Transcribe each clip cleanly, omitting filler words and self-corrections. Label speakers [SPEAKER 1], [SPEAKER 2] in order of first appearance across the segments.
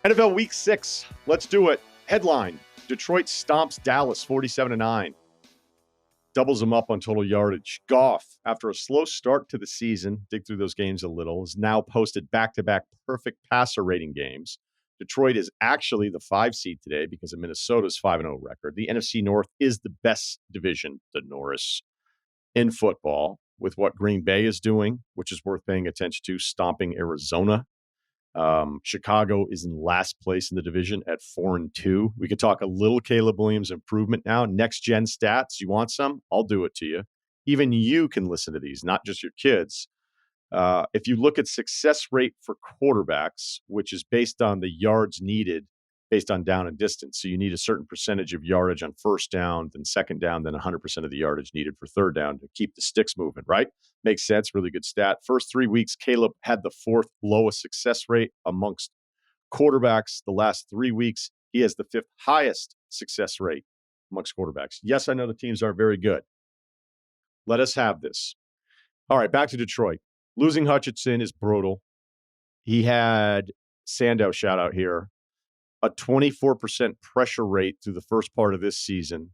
[SPEAKER 1] NFL Week 6. Let's do it. Headline: Detroit stomps Dallas 47-9. Doubles them up on total yardage. Goff, after a slow start to the season, dig through those games a little, has now posted back-to-back perfect passer rating games. Detroit is actually the 5 seed today because of Minnesota's 5-0 record. The NFC North is the best division, the Norris, in football, with what Green Bay is doing, which is worth paying attention to, stomping Arizona. Chicago is in last place in the division at 4-2. We could talk a little Caleb Williams improvement now. Next gen stats. You want some? I'll do it to you. Even you can listen to these, not just your kids. If you look at success rate for quarterbacks, which is based on the yards needed based on down and distance. So you need a certain percentage of yardage on first down, then second down, then 100% of the yardage needed for third down to keep the sticks moving, right? Makes sense. Really good stat. First 3 weeks, Caleb had the 4th lowest success rate amongst quarterbacks. The last 3 weeks, he has the 5th highest success rate amongst quarterbacks. Yes, I know the teams are very good. Let us have this. All right, back to Detroit. Losing Hutchinson is brutal. He had Sandow shout out here. A 24% pressure rate through the first part of this season.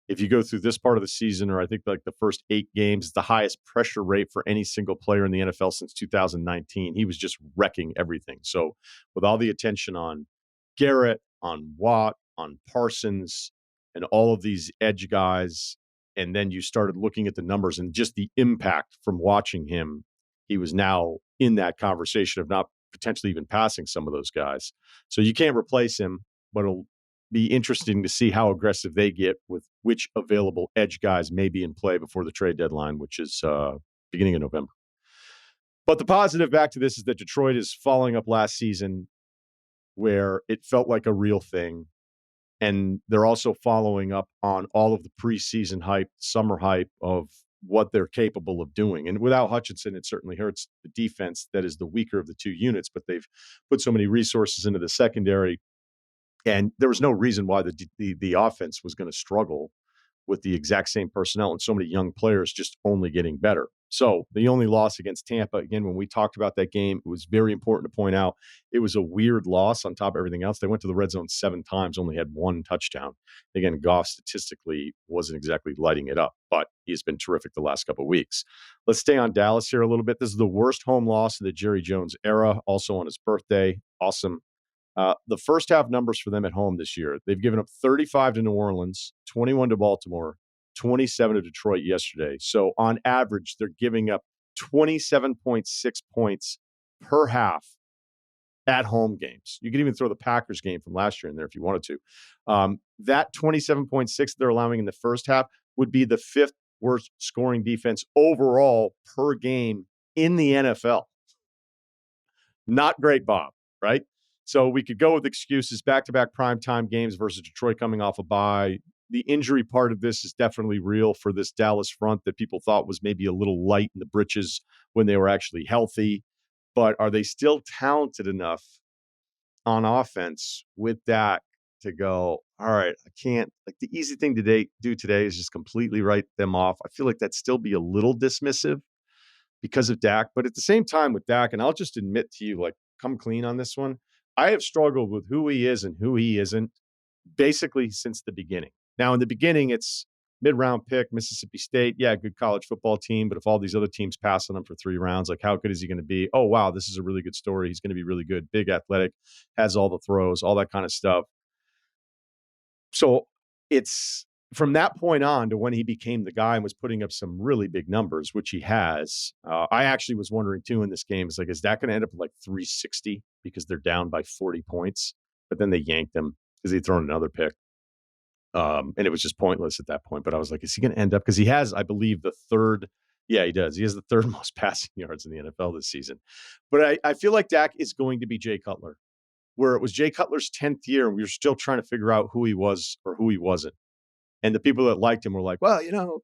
[SPEAKER 1] If you go through this part of the season, or I think like the first 8 games, it's the highest pressure rate for any single player in the NFL since 2019. He was just wrecking everything. So with all the attention on Garrett, on Watt, on Parsons, and all of these edge guys, and then you started looking at the numbers and just the impact from watching him, he was now in that conversation of not potentially even passing some of those guys. So you can't replace him, but it'll be interesting to see how aggressive they get with which available edge guys may be in play before the trade deadline, which is beginning of November. But the positive back to this is that Detroit is following up last season where it felt like a real thing. And they're also following up on all of the preseason hype, summer hype of what they're capable of doing. And without Hutchinson, it certainly hurts the defense that is the weaker of the 2 units, but they've put so many resources into the secondary. And there was no reason why the offense was going to struggle with the exact same personnel and so many young players just only getting better. So the only loss against Tampa, again, when we talked about that game, it was very important to point out it was a weird loss on top of everything else. They went to the red zone 7 times, only had 1 touchdown. Again, Goff statistically wasn't exactly lighting it up, but he's been terrific the last couple of weeks. Let's stay on Dallas here a little bit. This is the worst home loss in the Jerry Jones era, also on his birthday. Awesome. The first half numbers for them at home this year, they've given up 35 to New Orleans, 21 to Baltimore, 27 to Detroit yesterday. So on average, they're giving up 27.6 points per half at home games. You could even throw the Packers game from last year in there if you wanted to. That 27.6 they're allowing in the first half would be the 5th worst scoring defense overall per game in the NFL. Not great, Bob, right? So we could go with excuses, back-to-back primetime games versus Detroit coming off a bye. The injury part of this is definitely real for this Dallas front that people thought was maybe a little light in the britches when they were actually healthy. But are they still talented enough on offense with Dak to go, all right, I can't, like the easy thing to do today is just completely write them off. I feel like that'd still be a little dismissive because of Dak. But at the same time with Dak, and I'll just admit to you, like, come clean on this one, I have struggled with who he is and who he isn't basically since the beginning. Now, in the beginning, it's mid-round pick, Mississippi State. Yeah, good college football team. But if all these other teams pass on him for 3 rounds, like how good is he going to be? Oh, wow, this is a really good story. He's going to be really good. Big athletic, has all the throws, all that kind of stuff. So it's from that point on to when he became the guy and was putting up some really big numbers, which he has. I actually was wondering too in this game, is like, is that going to end up at like 360 because they're down by 40 points? But then they yanked him because he'd thrown another pick. And it was just pointless at that point. But I was like, is he going to end up? Because he has, I believe, the 3rd. Yeah, he does. He has the 3rd most passing yards in the NFL this season. But I feel like Dak is going to be Jay Cutler, where it was Jay Cutler's 10th year and we were still trying to figure out who he was or who he wasn't. And the people that liked him were like, well,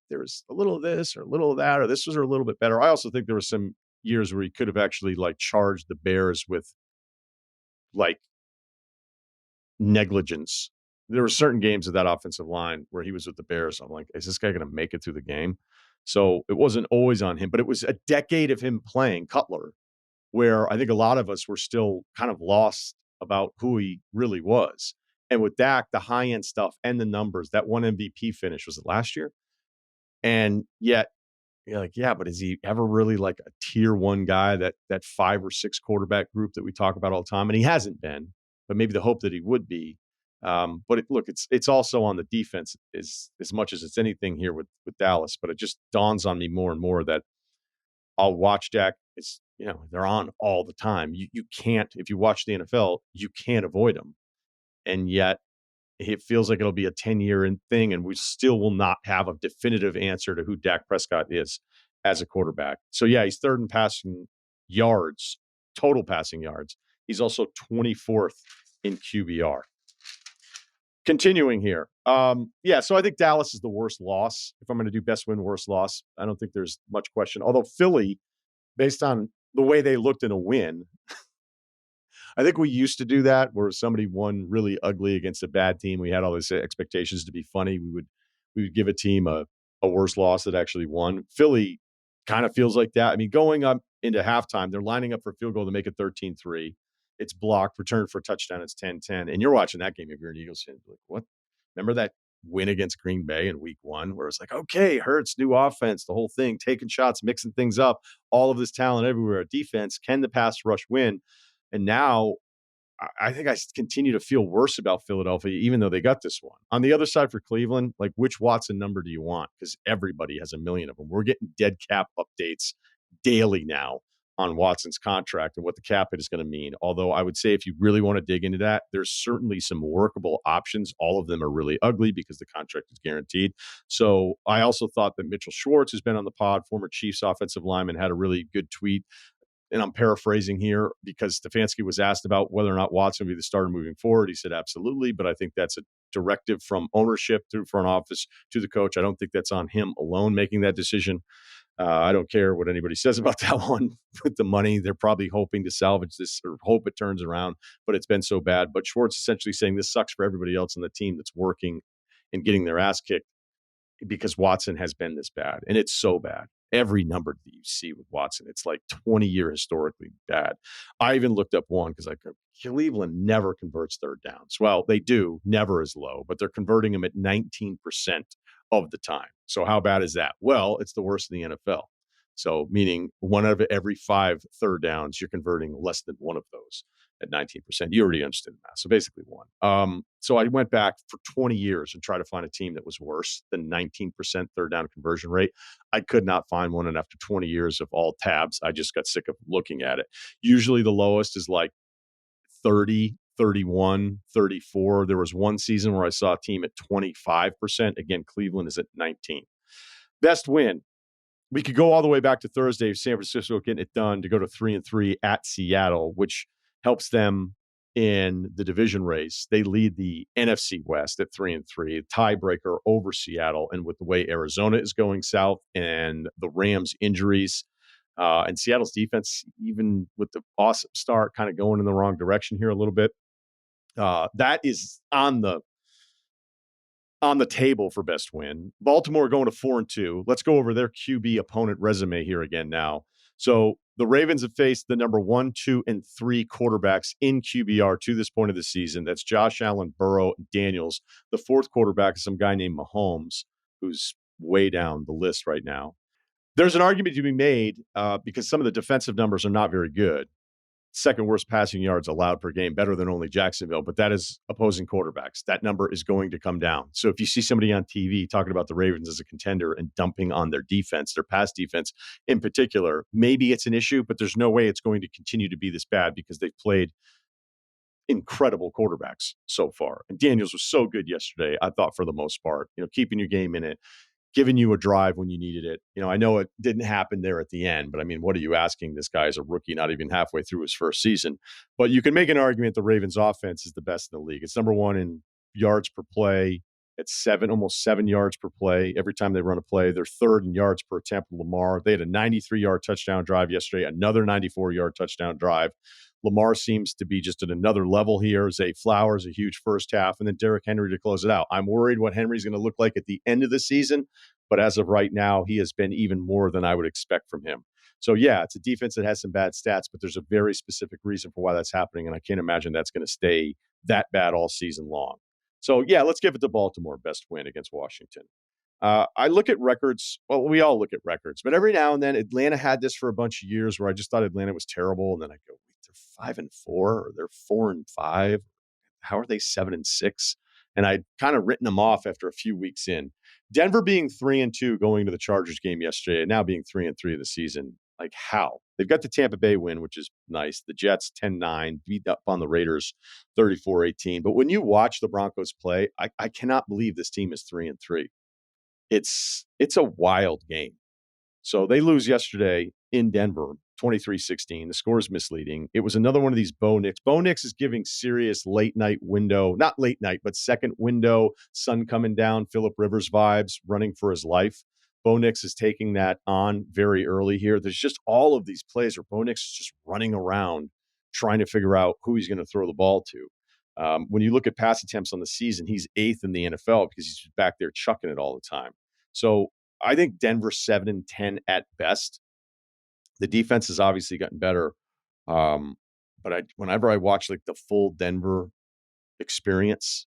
[SPEAKER 1] there was a little of this or a little of that, or this was a little bit better. I also think there were some years where he could have actually like charged the Bears with like negligence. There were certain games of that offensive line where he was with the Bears. I'm like, is this guy going to make it through the game? So it wasn't always on him, but it was a decade of him playing Cutler, where I think a lot of us were still kind of lost about who he really was. And with Dak, the high end stuff and the numbers, that one MVP finish, was it last year? And yet you're like, yeah, but is he ever really like a tier one guy, that 5 or 6 quarterback group that we talk about all the time? And he hasn't been, but maybe the hope that he would be. Look, it's also on the defense as much as it's anything here with Dallas. But it just dawns on me more and more that I'll watch Dak. It's, they're on all the time. You can't, if you watch the NFL, you can't avoid them. And yet it feels like it'll be a 10-year thing, and we still will not have a definitive answer to who Dak Prescott is as a quarterback. So, yeah, he's third in passing yards, total passing yards. He's also 24th in QBR. Continuing here. So I think Dallas is the worst loss. If I'm going to do best win, worst loss, I don't think there's much question. Although Philly, based on the way they looked in a win, I think we used to do that where somebody won really ugly against a bad team. We had all these expectations to be funny. We would give a team a worse loss that actually won. Philly kind of feels like that. I mean, going up into halftime, they're lining up for a field goal to make it 13-3. It's blocked, returned for a touchdown. It's 10-10. And you're watching that game if you're an Eagles fan. Like, what? Remember that win against Green Bay in week 1 where it's like, okay, Hurts, new offense, the whole thing, taking shots, mixing things up, all of this talent everywhere. Defense, can the pass rush win? And now I think I continue to feel worse about Philadelphia, even though they got this one. On the other side for Cleveland, like, which Watson number do you want? Because everybody has a million of them. We're getting dead cap updates daily now on Watson's contract and what the cap hit is going to mean. Although I would say if you really want to dig into that, there's certainly some workable options. All of them are really ugly because the contract is guaranteed. So I also thought that Mitchell Schwartz, who's been on the pod, former Chiefs offensive lineman, had a really good tweet. And I'm paraphrasing here because Stefanski was asked about whether or not Watson would be the starter moving forward. He said, absolutely. But I think that's a directive from ownership through front office to the coach. I don't think that's on him alone making that decision. I don't care what anybody says about that one with the money. They're probably hoping to salvage this or hope it turns around, but it's been so bad. But Schwartz essentially saying this sucks for everybody else on the team that's working and getting their ass kicked because Watson has been this bad. And it's so bad. Every number that you see with Watson, it's like 20-year historically bad. I even looked up one because Cleveland never converts third downs. Well, they do, never as low, but they're converting them at 19% of the time. So how bad is that? Well, it's the worst in the NFL. So meaning 1 out of every 5 third downs, you're converting less than one of those at 19%. You already understood that. So basically 1. So I went back for 20 years and tried to find a team that was worse than 19% third down conversion rate. I could not find one. And after 20 years of all tabs, I just got sick of looking at it. Usually the lowest is like 30, 31, 34. There was one season where I saw a team at 25%. Again, Cleveland is at 19. Best win. We could go all the way back to Thursday, San Francisco getting it done to go to 3-3 at Seattle, which helps them in the division race. They lead the NFC West at 3-3, tiebreaker over Seattle. And with the way Arizona is going south and the Rams injuries, and Seattle's defense, even with the awesome start, kind of going in the wrong direction here a little bit. That is on the table for best win. Baltimore going to 4-2. Let's go over their QB opponent resume here again now. So the Ravens have faced the number 1, 2, and 3 quarterbacks in QBR to this point of the season. That's Josh Allen, Burrow, and Daniels. The 4th quarterback is some guy named Mahomes, who's way down the list right now. There's an argument to be made because some of the defensive numbers are not very good. 2nd worst passing yards allowed per game, better than only Jacksonville, but that is opposing quarterbacks. That number is going to come down. So if you see somebody on TV talking about the Ravens as a contender and dumping on their defense, their pass defense in particular, maybe it's an issue, but there's no way it's going to continue to be this bad because they've played incredible quarterbacks so far. And Daniels was so good yesterday, I thought, for the most part, keeping your game in it, giving you a drive when you needed it. I know it didn't happen there at the end, but I mean, what are you asking? This guy is a rookie, not even halfway through his first season. But you can make an argument the Ravens offense is the best in the league. It's number 1 in yards per play. It's almost 7 yards per play every time they run a play. They're 3rd in yards per attempt. Lamar, they had a 93-yard touchdown drive yesterday, another 94-yard touchdown drive. Lamar seems to be just at another level here. Zay Flowers, a huge first half, and then Derrick Henry to close it out. I'm worried what Henry's going to look like at the end of the season, but as of right now, he has been even more than I would expect from him. So, yeah, it's a defense that has some bad stats, but there's a very specific reason for why that's happening, and I can't imagine that's going to stay that bad all season long. So, yeah, let's give it to Baltimore, best win against Washington. I look at records. Well, we all look at records, but every now and then, Atlanta had this for a bunch of years where I just thought Atlanta was terrible, and then I go, wait, they're 5-4, or they're 4-5. How are they 7-6? And I'd kind of written them off after a few weeks in. Denver being 3-2 going to the Chargers game yesterday, and now being 3-3 of the season. Like, how? They've got the Tampa Bay win, which is nice. The Jets 10-9, beat up on the Raiders 34-18. But when you watch the Broncos play, I cannot believe this team is 3-3. It's a wild game. So they lose yesterday in Denver, 23-16. The score is misleading. It was another one of these Bo Nix. Bo Nix is giving serious late night window, not late night, but second window, sun coming down, Phillip Rivers vibes, running for his life. Bo Nix is taking that on very early here. There's just all of these plays where Bo Nix is just running around trying to figure out who he's going to throw the ball to. When you look at pass attempts on the season, he's 8th in the NFL because he's just back there chucking it all the time. So I think Denver 7-10 at best. The defense has obviously gotten better. But whenever I watch like the full Denver experience,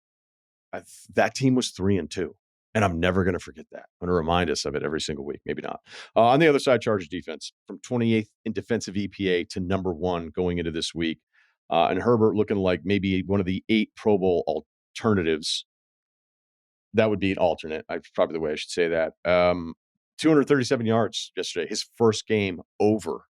[SPEAKER 1] that team was 3-2. And I'm never going to forget that. I'm going to remind us of it every single week. Maybe not. On the other side, Chargers defense from 28th in defensive EPA to number 1 going into this week. And Herbert looking like maybe one of the 8 Pro Bowl alternatives. That would be an alternate. That's probably the way I should say that. 237 yards yesterday. His first game over.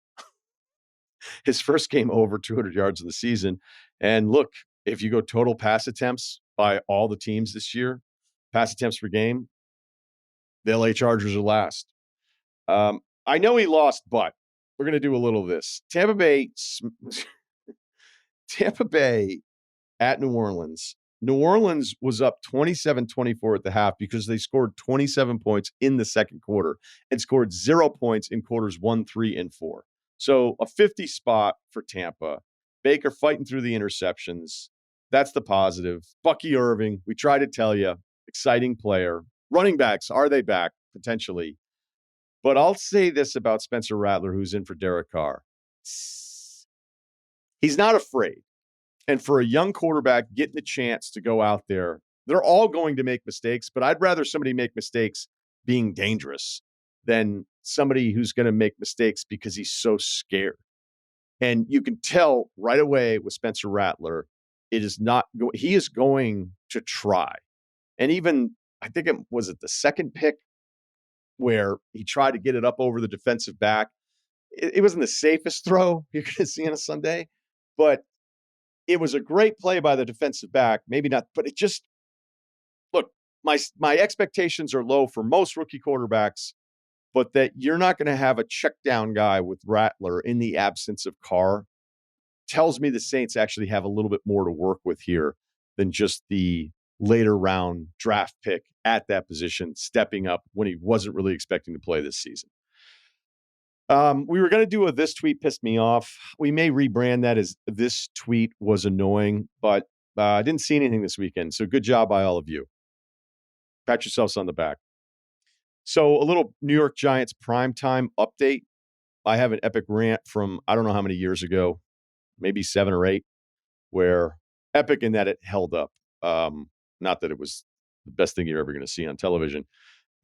[SPEAKER 1] His first game over 200 yards of the season. And look, if you go total pass attempts by all the teams this year, pass attempts per game, the LA Chargers are last. I know he lost, but we're going to do a little of this. Tampa Bay at New Orleans. New Orleans was up 27-24 at the half because they scored 27 points in the second quarter and scored 0 points in quarters 1, 3, and 4. So a 50 spot for Tampa. Baker fighting through the interceptions. That's the positive. Bucky Irving, we try to tell you, exciting player. Running backs, are they back? Potentially. But I'll say this about Spencer Rattler, who's in for Derek Carr. He's not afraid. And for a young quarterback getting the chance to go out there, they're all going to make mistakes, but I'd rather somebody make mistakes being dangerous than somebody who's going to make mistakes because he's so scared. And you can tell right away with Spencer Rattler, he is going to try. And even, I think it was the second pick where he tried to get it up over the defensive back. It wasn't the safest throw you're going to see on a Sunday, but it was a great play by the defensive back. Maybe not, but it just, look, my expectations are low for most rookie quarterbacks, but that you're not going to have a check down guy with Rattler in the absence of Carr tells me the Saints actually have a little bit more to work with here than just the later round draft pick at that position, stepping up when he wasn't really expecting to play this season. We were going to do this tweet pissed me off. We may rebrand that as this tweet was annoying, but I didn't see anything this weekend. So good job by all of you. Pat yourselves on the back. So a little New York Giants primetime update. I have an epic rant from I don't know how many years ago, maybe 7 or 8, where epic in that it held up. Not that it was the best thing you're ever going to see on television,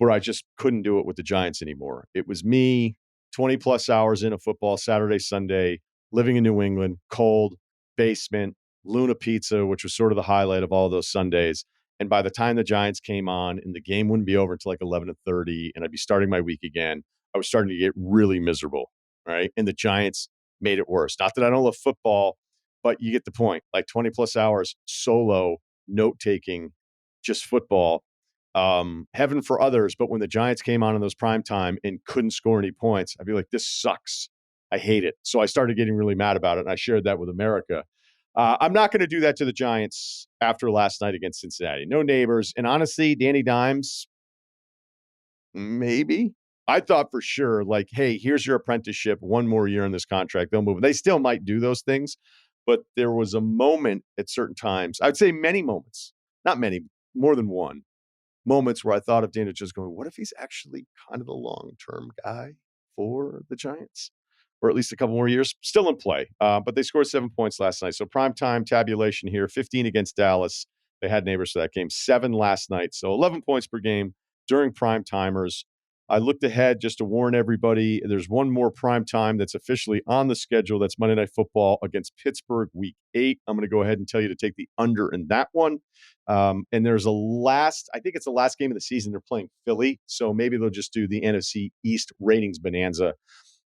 [SPEAKER 1] but I just couldn't do it with the Giants anymore. It was me 20 plus hours in a football Saturday, Sunday, living in New England, cold, basement, Luna Pizza, which was sort of the highlight of all those Sundays. And by the time the Giants came on and the game wouldn't be over until like 11:30 and I'd be starting my week again, I was starting to get really miserable, right? And the Giants made it worse. Not that I don't love football, but you get the point. Like 20 plus hours, solo, note-taking, just football. Heaven for others, but when the Giants came on in those prime time and couldn't score any points, I'd be like, this sucks. I hate it. So I started getting really mad about it, and I shared that with America. I'm not going to do that to the Giants after last night against Cincinnati. No neighbors. And honestly, Danny Dimes, maybe. I thought for sure, like, hey, here's your apprenticeship, 1 more year in this contract. They'll move. They still might do those things, but there was a moment at certain times, I'd say many moments, not many, more than one, moments where I thought of Daniel just going, what if he's actually kind of the long-term guy for the Giants? or at least a couple more years, still in play. But they scored 7 points last night. So primetime tabulation here, 15 against Dallas. They had neighbors for that game, 7 last night. So 11 points per game during prime timers. I looked ahead just to warn everybody. There's one more prime time that's officially on the schedule. That's Monday Night Football against Pittsburgh, Week 8. I'm going to go ahead and tell you to take the under in that one. And there's I think it's the last game of the season. They're playing Philly. So maybe they'll just do the NFC East ratings bonanza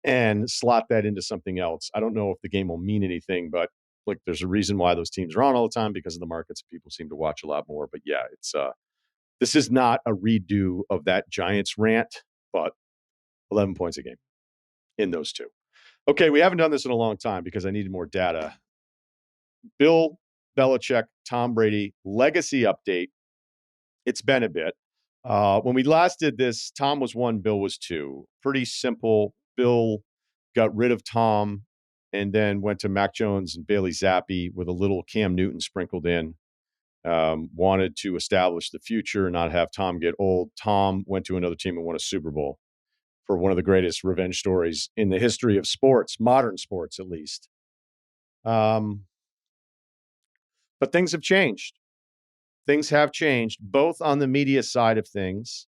[SPEAKER 1] and slot that into something else. I don't know if the game will mean anything, but look, there's a reason why those teams are on all the time because of the markets. People seem to watch a lot more. But yeah, this is not a redo of that Giants rant, but 11 points a game in those two. Okay, we haven't done this in a long time because I needed more data. Bill Belichick, Tom Brady, legacy update. It's been a bit. When we last did this, Tom was 1, Bill was 2. Pretty simple. Bill got rid of Tom and then went to Mac Jones and Bailey Zappi with a little Cam Newton sprinkled in. Wanted to establish the future and not have Tom get old. Tom went to another team and won a Super Bowl for one of the greatest revenge stories in the history of sports, modern sports at least. But things have changed. Things have changed, both on the media side of things.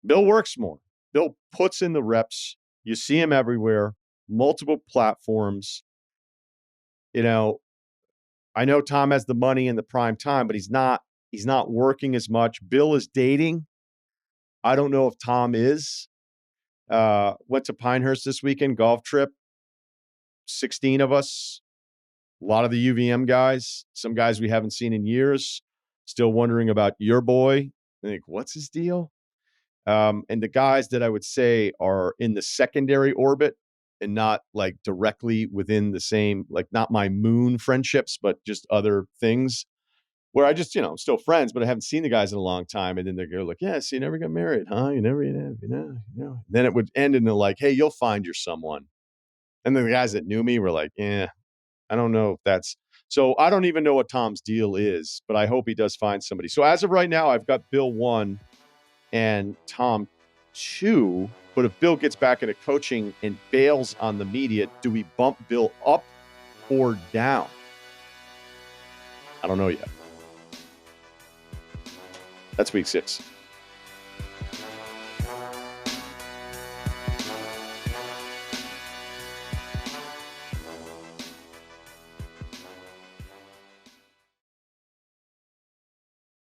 [SPEAKER 1] Bill works more. Bill puts in the reps. You see him everywhere, multiple platforms. I know Tom has the money in the prime time, but he's not working as much. Bill is dating. I don't know if Tom is. Went to Pinehurst this weekend, golf trip. 16 of us. A lot of the UVM guys. Some guys we haven't seen in years. Still wondering about your boy. I think, what's his deal? And the guys that I would say are in the secondary orbit and not like directly within the same, like not my moon friendships, but just other things where I just, still friends, but I haven't seen the guys in a long time. And then they go like, yeah, so you never got married, huh? You never, Then it would end in the like, hey, you'll find your someone. And then the guys that knew me were like, I don't know if that's, so I don't even know what Tom's deal is, but I hope he does find somebody. So as of right now, I've got Bill 1 and Tom 2. But if Bill gets back into coaching and bails on the media, do we bump Bill up or down? I don't know yet. That's week 6.